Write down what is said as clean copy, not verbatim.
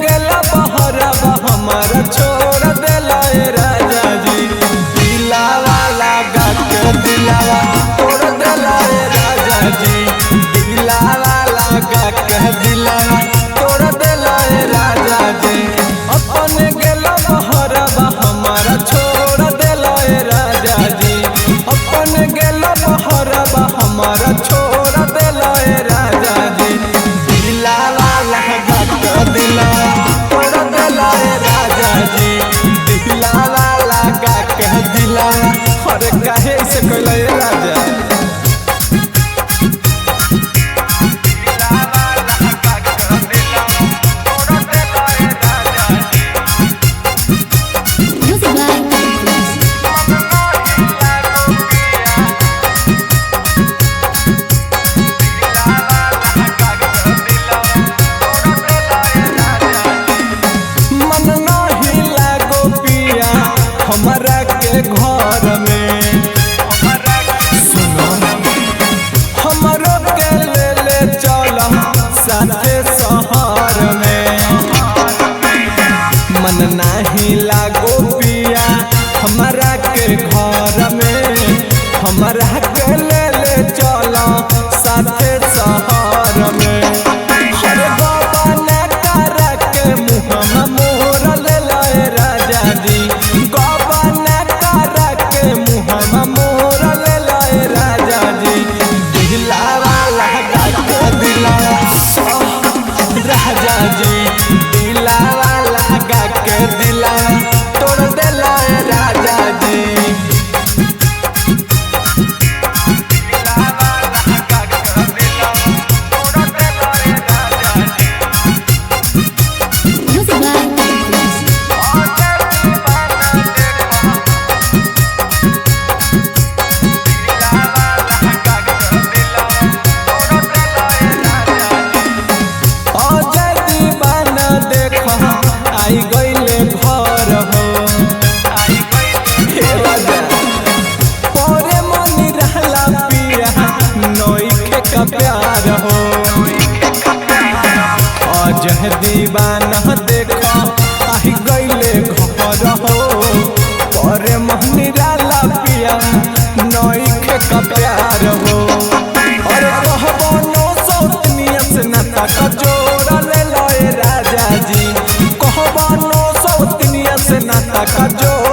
गेला बहरवा हमारा छोड़ देला राजा जी। दिलावा लगा के दिलावा तोड़ देला राजा जी। दिलावा लगा के दिलावा तोड़ देला राजा जी। अपने गेला बहरवा हमारा छोड़ देला राजा जी। अपने गेला बहरवा हमारा छोड़ देला राजा जी। दिलावा लगा के दिलावा तोड़ देला राजा जी। दिलावा लगा के दिलावा अरे काहे से कहला राजा। हमारा के घर में सुनो हमारो के ले चल साथे शहर में। मन नहीं लागो पिया हमारा के घर में। हमारा के ले चल साथे शहर में। हरे बाबा ने तारा के मुँह मोर ले राजा जी। राजा जी दिलावा लगा के दिलावा तोड़ देला राजा जी। दिलावा लगा के दिलावा तोड़ देला राजा आई गईले घर हो परे मनी रहला पिया नोइखे का प्यार हो। अजह दीवाना देखो आई गईले घर हो परे मनी रहला पिया नोइखे का प्यार हो। अरे कहबो नो सौतनिया से नाता का जोड़ ले राजा जी। कहबो नो सौतनिया से नाता का जोड़